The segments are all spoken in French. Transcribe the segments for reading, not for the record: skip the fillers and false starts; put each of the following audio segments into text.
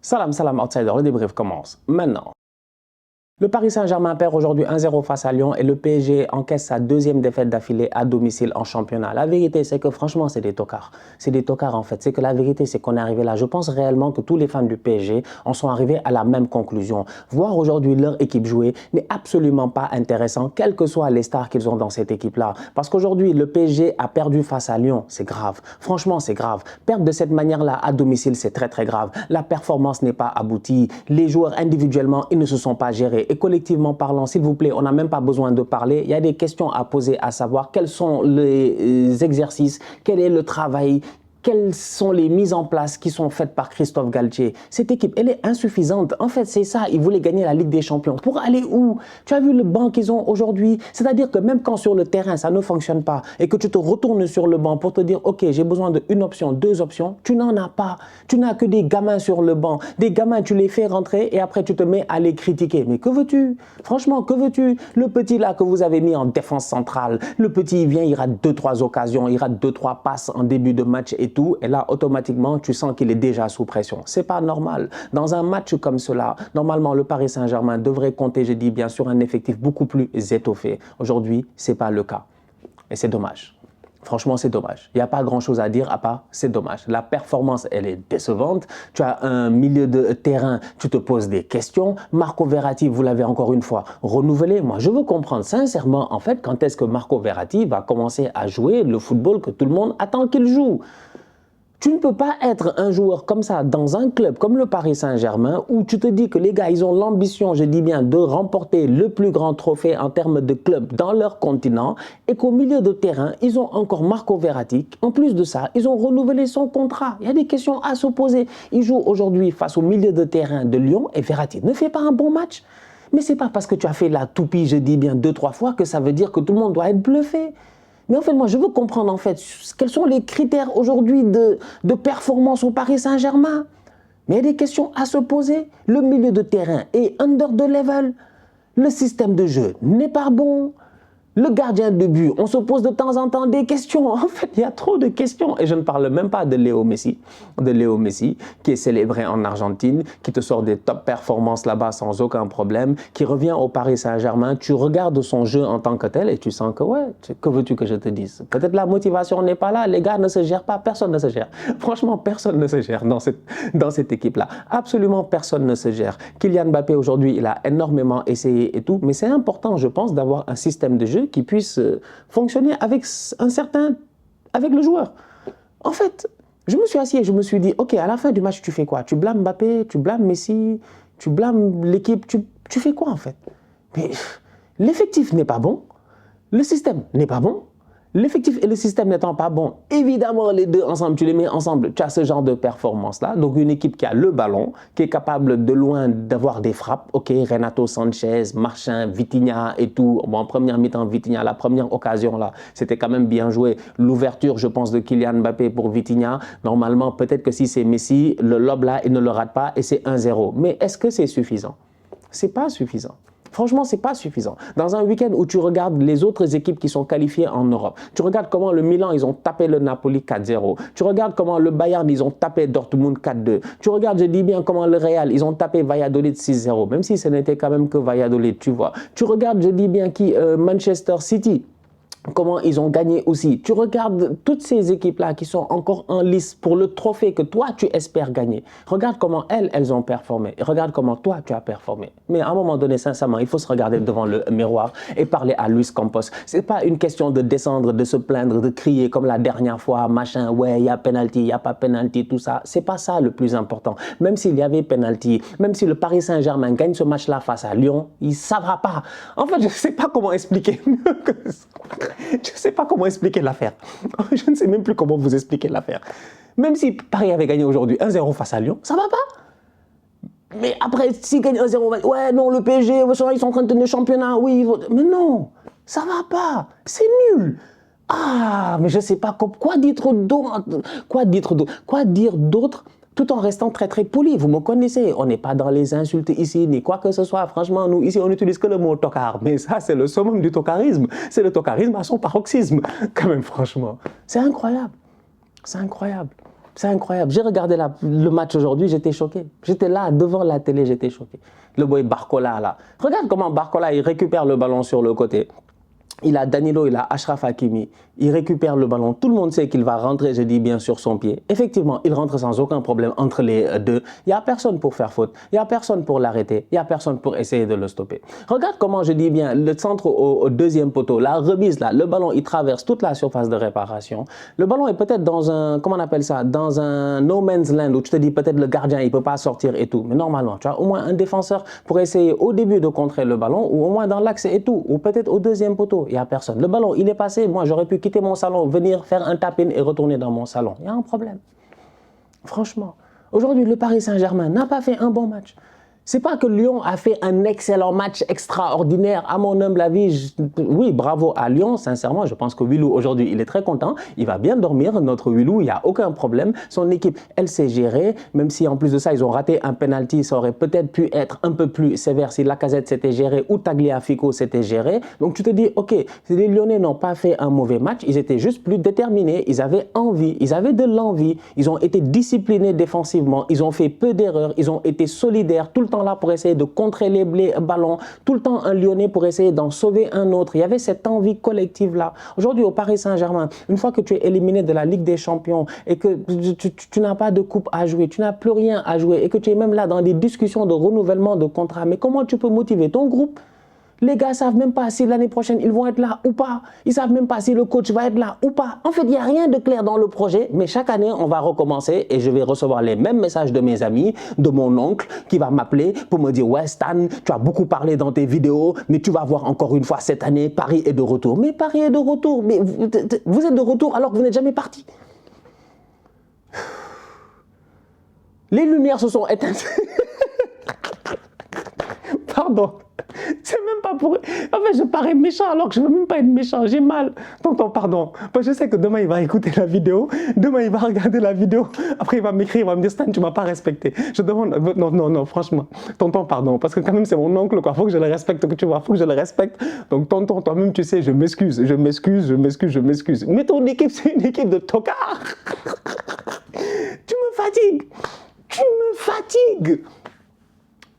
Salam, salam, outsider, le débrief commence maintenant. Le Paris Saint-Germain perd aujourd'hui 1-0 face à Lyon et le PSG encaisse sa deuxième défaite d'affilée à domicile en championnat. La vérité, c'est que franchement, c'est des tocards. C'est des tocards en fait. C'est que la vérité, c'est qu'on est arrivé là. Je pense réellement que tous les fans du PSG en sont arrivés à la même conclusion. Voir aujourd'hui leur équipe jouer n'est absolument pas intéressant, quelles que soient les stars qu'ils ont dans cette équipe-là. Parce qu'aujourd'hui, le PSG a perdu face à Lyon. C'est grave. Franchement, c'est grave. Perdre de cette manière-là à domicile, c'est très très grave. La performance n'est pas aboutie. Les joueurs individuellement, ils ne se sont pas gérés. Et collectivement parlant, s'il vous plaît, on n'a même pas besoin de parler. Il y a des questions à poser, à savoir quels sont les exercices, quel est le travail, quelles sont les mises en place qui sont faites par Christophe Galtier. Cette équipe, elle est insuffisante. En fait, c'est ça. Ils voulaient gagner la Ligue des Champions. Pour aller où? Tu as vu le banc qu'ils ont aujourd'hui? C'est-à-dire que même quand sur le terrain, ça ne fonctionne pas et que tu te retournes sur le banc pour te dire, OK, j'ai besoin d'une option, deux options, tu n'en as pas. Tu n'as que des gamins sur le banc. Des gamins, tu les fais rentrer et après, tu te mets à les critiquer. Mais que veux-tu? Franchement, que veux-tu? Le petit là que vous avez mis en défense centrale, le petit, il vient, il rate 2-3 occasions, il rate 2-3 passes en début de match et tout, et là automatiquement tu sens qu'il est déjà sous pression. C'est pas normal. Dans un match comme cela, normalement le Paris Saint-Germain devrait compter, je dis bien sûr, un effectif beaucoup plus étoffé. Aujourd'hui, c'est pas le cas. Et c'est dommage. Franchement, c'est dommage. Il n'y a pas grand-chose à dire à part c'est dommage. La performance, elle est décevante. Tu as un milieu de terrain, tu te poses des questions. Marco Verratti, vous l'avez encore une fois renouvelé. Moi, je veux comprendre sincèrement, en fait, quand est-ce que Marco Verratti va commencer à jouer le football que tout le monde attend qu'il joue. Tu ne peux pas être un joueur comme ça dans un club comme le Paris Saint-Germain où tu te dis que les gars, ils ont l'ambition, je dis bien, de remporter le plus grand trophée en termes de club dans leur continent et qu'au milieu de terrain, ils ont encore Marco Verratti. En plus de ça, ils ont renouvelé son contrat. Il y a des questions à se poser. Il joue aujourd'hui face au milieu de terrain de Lyon et Verratti ne fait pas un bon match. Mais ce n'est pas parce que tu as fait la toupie, je dis bien, 2-3 fois que ça veut dire que tout le monde doit être bluffé. Mais en fait, moi, je veux comprendre, en fait, quels sont les critères aujourd'hui de performance au Paris Saint-Germain. Mais il y a des questions à se poser. Le milieu de terrain est under the level. Le système de jeu n'est pas bon. Le gardien de but, on se pose de temps en temps des questions. En fait, il y a trop de questions. Et je ne parle même pas de Léo Messi, qui est célébré en Argentine, qui te sort des top performances là-bas sans aucun problème, qui revient au Paris Saint-Germain. Tu regardes son jeu en tant que tel et tu sens que, ouais, que veux-tu que je te dise? Peut-être la motivation n'est pas là. Les gars ne se gèrent pas. Personne ne se gère. Franchement, personne ne se gère dans cette équipe-là. Absolument personne ne se gère. Kylian Mbappé, aujourd'hui, il a énormément essayé et tout. Mais c'est important, je pense, d'avoir un système de jeu qui puisse fonctionner avec le joueur. En fait, je me suis assis et je me suis dit, OK, à la fin du match, tu fais quoi? Tu blâmes Mbappé, tu blâmes Messi, tu blâmes l'équipe, tu fais quoi en fait? Mais l'effectif n'est pas bon, le système n'est pas bon. L'effectif et le système n'étant pas bons, évidemment, les deux ensemble, tu les mets ensemble, tu as ce genre de performance-là. Donc, une équipe qui a le ballon, qui est capable de loin d'avoir des frappes. OK, Renato Sanchez, Marchin, Vitinha et tout. Bon, en première mi-temps, Vitinha, la première occasion, là, c'était quand même bien joué. L'ouverture, je pense, de Kylian Mbappé pour Vitinha. Normalement, peut-être que si c'est Messi, le lob là, il ne le rate pas et c'est 1-0. Mais est-ce que c'est suffisant? C'est pas suffisant. Franchement, ce n'est pas suffisant. Dans un week-end où tu regardes les autres équipes qui sont qualifiées en Europe, tu regardes comment le Milan, ils ont tapé le Napoli 4-0. Tu regardes comment le Bayern, ils ont tapé Dortmund 4-2. Tu regardes, je dis bien, comment le Real, ils ont tapé Valladolid 6-0, même si ce n'était quand même que Valladolid, tu vois. Tu regardes, je dis bien, Manchester City. Comment ils ont gagné aussi. Tu regardes toutes ces équipes-là qui sont encore en lice pour le trophée que toi, tu espères gagner. Regarde comment elles ont performé. Et regarde comment toi, tu as performé. Mais à un moment donné, sincèrement, il faut se regarder devant le miroir et parler à Luis Campos. Ce n'est pas une question de descendre, de se plaindre, de crier comme la dernière fois, machin, ouais, il y a penalty, il n'y a pas penalty, tout ça. Ce n'est pas ça le plus important. Même s'il y avait penalty, même si le Paris Saint-Germain gagne ce match-là face à Lyon, ça ne va pas. En fait, je ne sais pas comment expliquer mieux que ça. Je ne sais pas comment expliquer l'affaire. Je ne sais même plus comment vous expliquer l'affaire. Même si Paris avait gagné aujourd'hui 1-0 face à Lyon, ça ne va pas. Mais après, s'ils gagnent 1-0, ouais, non, le PSG, ils sont en train de tenir le championnat, oui. Mais non, ça ne va pas. C'est nul. Ah, mais je ne sais pas quoi dire d'autre tout en restant très très poli. Vous me connaissez, on n'est pas dans les insultes ici, ni quoi que ce soit. Franchement, nous, ici, on n'utilise que le mot tocard. Mais ça, c'est le summum du tocarisme. C'est le tocarisme à son paroxysme. Quand même, franchement. C'est incroyable. C'est incroyable. C'est incroyable. J'ai regardé le match aujourd'hui, j'étais choqué. J'étais là, devant la télé, j'étais choqué. Le boy Barcola, là. Regarde comment Barcola, il récupère le ballon sur le côté. Il a Danilo, il a Achraf Hakimi. Il récupère le ballon. Tout le monde sait qu'il va rentrer, je dis bien, sur son pied. Effectivement, il rentre sans aucun problème entre les deux. Il n'y a personne pour faire faute. Il n'y a personne pour l'arrêter. Il n'y a personne pour essayer de le stopper. Regarde comment, je dis bien, le centre au deuxième poteau, la remise là, le ballon, il traverse toute la surface de réparation. Le ballon est peut-être dans un, comment on appelle ça, dans un no man's land où tu te dis peut-être le gardien, il ne peut pas sortir et tout. Mais normalement, tu as au moins un défenseur pour essayer au début de contrer le ballon ou au moins dans l'axe et tout. Ou peut-être au deuxième poteau. Il n'y a personne. Le ballon, il est passé. Moi, j'aurais pu quitter mon salon, venir faire un tap-in et retourner dans mon salon. Il y a un problème. Franchement. Aujourd'hui, le Paris Saint-Germain n'a pas fait un bon match. C'est pas que Lyon a fait un excellent match extraordinaire, à mon humble avis. Oui, bravo à Lyon, sincèrement. Je pense que Wilou, aujourd'hui, il est très content. Il va bien dormir, notre Wilou, il n'y a aucun problème. Son équipe, elle s'est gérée, même si en plus de ça, ils ont raté un penalty. Ça aurait peut-être pu être un peu plus sévère si Lacazette s'était géré ou Tagliafico s'était géré. Donc tu te dis, ok, les Lyonnais n'ont pas fait un mauvais match. Ils étaient juste plus déterminés. Ils avaient envie. Ils avaient de l'envie. Ils ont été disciplinés défensivement. Ils ont fait peu d'erreurs. Ils ont été solidaires tout le temps là pour essayer de contrer les ballons, tout le temps un Lyonnais pour essayer d'en sauver un autre. Il y avait cette envie collective là. Aujourd'hui au Paris Saint-Germain, une fois que tu es éliminé de la Ligue des Champions et que tu n'as pas de coupe à jouer, tu n'as plus rien à jouer et que tu es même là dans des discussions de renouvellement de contrat, mais comment tu peux motiver ton groupe? Les gars ne savent même pas si l'année prochaine, ils vont être là ou pas. Ils ne savent même pas si le coach va être là ou pas. En fait, il n'y a rien de clair dans le projet, mais chaque année, on va recommencer et je vais recevoir les mêmes messages de mes amis, de mon oncle qui va m'appeler pour me dire « Ouais, Stan, tu as beaucoup parlé dans tes vidéos, mais tu vas voir encore une fois cette année, Paris est de retour. » Mais Paris est de retour. Mais vous êtes de retour alors que vous n'êtes jamais parti. Les lumières se sont éteintes. Pardon. C'est même pas pour... En fait, je parais méchant alors que je ne veux même pas être méchant. J'ai mal. Tonton, pardon. Parce que je sais que demain, il va écouter la vidéo. Demain, il va regarder la vidéo. Après, il va m'écrire, il va me dire, Stan, tu ne m'as pas respecté. Je demande... Non, non, non, franchement. Tonton, pardon. Parce que quand même, c'est mon oncle, quoi. Il faut que je le respecte, tu vois. Il faut que je le respecte. Donc, tonton, toi-même, tu sais, je m'excuse. Je m'excuse, je m'excuse, je m'excuse. Mais ton équipe, c'est une équipe de tocards. Tu me fatigues. Tu me fatigues.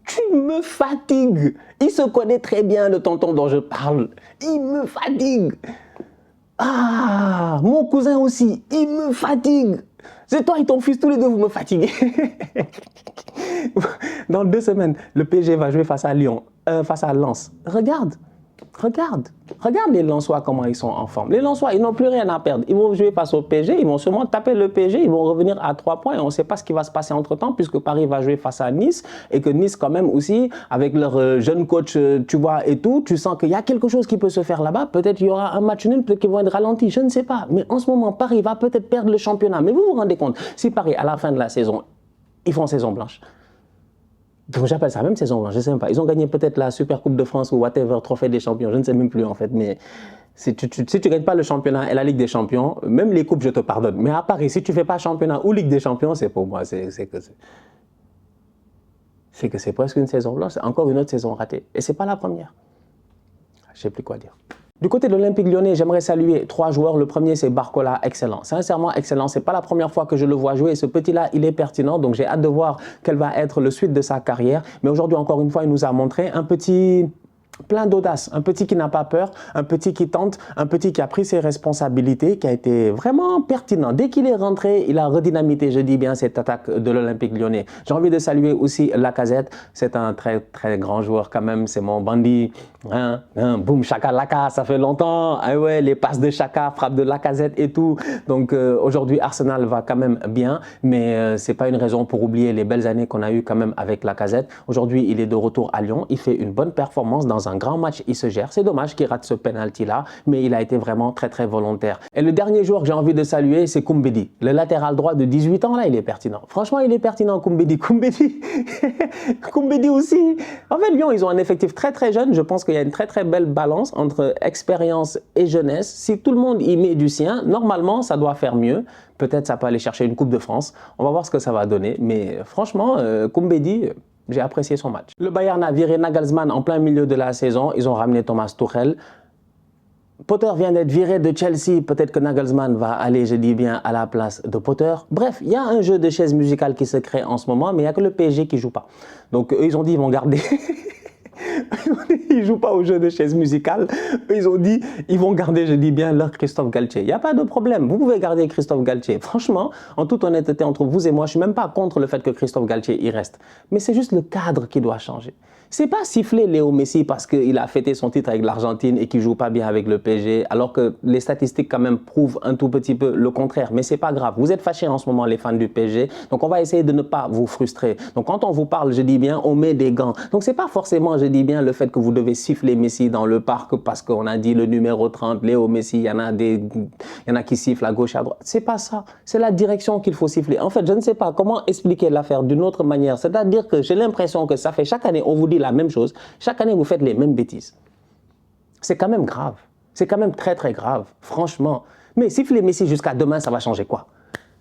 Tu me fatigues. Il se connaît très bien, le tonton dont je parle. Il me fatigue. Ah, mon cousin aussi, il me fatigue. C'est toi et ton fils, tous les deux, vous me fatiguez. Dans 2 semaines, le PSG va jouer face à Lyon, face à Lens. Regarde. Regarde les Lensois, comment ils sont en forme. Les Lensois, ils n'ont plus rien à perdre. Ils vont jouer face au PSG, ils vont sûrement taper le PSG, ils vont revenir à 3 points et on ne sait pas ce qui va se passer entre-temps puisque Paris va jouer face à Nice et que Nice quand même aussi, avec leur jeune coach, tu vois, et tout, tu sens qu'il y a quelque chose qui peut se faire là-bas. Peut-être il y aura un match nul, peut-être qu'ils vont être ralentis, je ne sais pas. Mais en ce moment, Paris va peut-être perdre le championnat. Mais vous vous rendez compte, si Paris, à la fin de la saison, ils font saison blanche. Donc j'appelle ça même saison blanche, je ne sais même pas. Ils ont gagné peut-être la Super Coupe de France ou whatever, trophée des champions, je ne sais même plus en fait. Mais si tu ne gagnes pas le championnat et la Ligue des champions, même les coupes, je te pardonne. Mais à Paris, si tu ne fais pas championnat ou Ligue des champions, c'est pour moi, c'est que c'est presque une saison blanche, c'est encore une autre saison ratée. Et ce n'est pas la première. Je ne sais plus quoi dire. Du côté de l'Olympique Lyonnais, j'aimerais saluer 3 joueurs. Le premier, c'est Barcola, excellent. Sincèrement, excellent. Ce n'est pas la première fois que je le vois jouer. Ce petit-là, il est pertinent. Donc, j'ai hâte de voir quelle va être le suite de sa carrière. Mais aujourd'hui, encore une fois, il nous a montré un petit... plein d'audace, un petit qui n'a pas peur, un petit qui tente, un petit qui a pris ses responsabilités, qui a été vraiment pertinent. Dès qu'il est rentré, il a redynamité, je dis bien, cette attaque de l'Olympique Lyonnais. J'ai envie de saluer aussi Lacazette. C'est un très, très grand joueur quand même. C'est mon bandit. Boum, Chaka Laka, ça fait longtemps. Ah ouais, les passes de Chaka, frappe de Lacazette et tout. Donc aujourd'hui, Arsenal va quand même bien, mais c'est pas une raison pour oublier les belles années qu'on a eues quand même avec Lacazette. Aujourd'hui, il est de retour à Lyon. Il fait une bonne performance dans un grand match. Il se gère. C'est dommage qu'il rate ce penalty-là, mais il a été vraiment très, très volontaire. Et le dernier joueur que j'ai envie de saluer, c'est Koumbedi. Le latéral droit de 18 ans, là, il est pertinent. Franchement, il est pertinent, Koumbedi. Koumbedi aussi. En fait, Lyon, ils ont un effectif très, très jeune. Je pense qu'il y a une très, très belle balance entre expérience et jeunesse. Si tout le monde y met du sien, normalement, ça doit faire mieux. Peut-être ça peut aller chercher une Coupe de France. On va voir ce que ça va donner. Mais franchement, Koumbedi... j'ai apprécié son match. Le Bayern a viré Nagelsmann en plein milieu de la saison. Ils ont ramené Thomas Tuchel. Potter vient d'être viré de Chelsea, peut-être que Nagelsmann va aller, je dis bien, à la place de Potter. Bref, il y a un jeu de chaises musicales qui se crée en ce moment, mais il n'y a que le PSG qui ne joue pas. Donc eux, ils ont dit ils vont garder... Ils ne jouent pas au jeu de chaises musicales. Eux, ils ont dit ils vont garder, je dis bien, leur Christophe Galtier. Il n'y a pas de problème. Vous pouvez garder Christophe Galtier. Franchement, en toute honnêteté, entre vous et moi, je ne suis même pas contre le fait que Christophe Galtier y reste. Mais c'est juste le cadre qui doit changer. C'est pas siffler Léo Messi parce qu'il a fêté son titre avec l'Argentine et qu'il ne joue pas bien avec le PSG, alors que les statistiques quand même prouvent un tout petit peu le contraire. Mais c'est pas grave. Vous êtes fâchés en ce moment, les fans du PSG. Donc on va essayer de ne pas vous frustrer. Donc quand on vous parle, je dis bien, on met des gants. Donc c'est pas forcément, je dis bien, le fait que vous devez siffler Messi dans le parc parce qu'on a dit le numéro 30, Léo Messi, il y en a qui sifflent à gauche, à droite. C'est pas ça. C'est la direction qu'il faut siffler. En fait, je ne sais pas comment expliquer l'affaire d'une autre manière. C'est-à-dire que j'ai l'impression que ça fait chaque année, on vous dit la même chose. Chaque année, vous faites les mêmes bêtises. C'est quand même grave. C'est quand même très, très grave. Franchement. Mais siffler Messi jusqu'à demain, ça va changer quoi?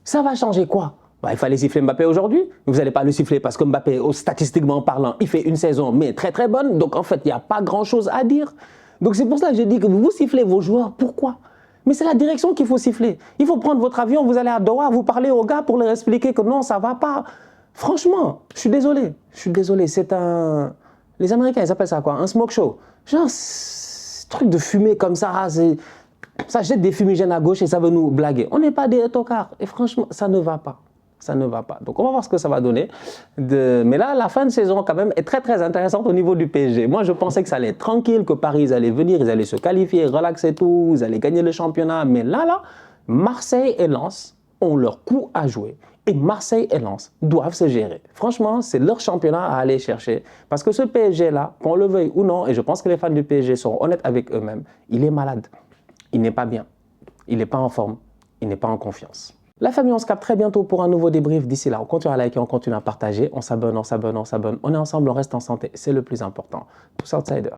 Ça va changer quoi? Bah, il fallait siffler Mbappé aujourd'hui. Vous n'allez pas le siffler parce que Mbappé, statistiquement parlant, il fait une saison, mais très, très bonne. Donc, en fait, il n'y a pas grand-chose à dire. Donc, c'est pour ça que j'ai dit que vous sifflez vos joueurs. Pourquoi? Mais c'est la direction qu'il faut siffler. Il faut prendre votre avion, vous allez à Doha, vous parlez aux gars pour leur expliquer que non, ça ne va pas. Franchement, je suis désolé. Je suis désolé. C'est un... Les Américains, ils appellent ça quoi? Un smoke show. Genre, truc de fumée comme ça, ça jette des fumigènes à gauche et ça veut nous blaguer. On n'est pas des tocards. Et franchement, ça ne va pas. Ça ne va pas. Donc, on va voir ce que ça va donner. Mais là, la fin de saison, quand même, est très, très intéressante au niveau du PSG. Moi, je pensais que ça allait être tranquille, que Paris, ils allaient venir, ils allaient se qualifier, relaxer tout, ils allaient gagner le championnat. Mais là, Marseille et Lens ont leur coup à jouer. Et Marseille et Lens doivent se gérer. Franchement, c'est leur championnat à aller chercher. Parce que ce PSG-là, qu'on le veuille ou non, et je pense que les fans du PSG seront honnêtes avec eux-mêmes, il est malade. Il n'est pas bien. Il n'est pas en forme. Il n'est pas en confiance. La famille, on se capte très bientôt pour un nouveau débrief. D'ici là, on continue à liker, on continue à partager. On s'abonne, on s'abonne, on s'abonne. On est ensemble, on reste en santé. C'est le plus important. Tous outsiders.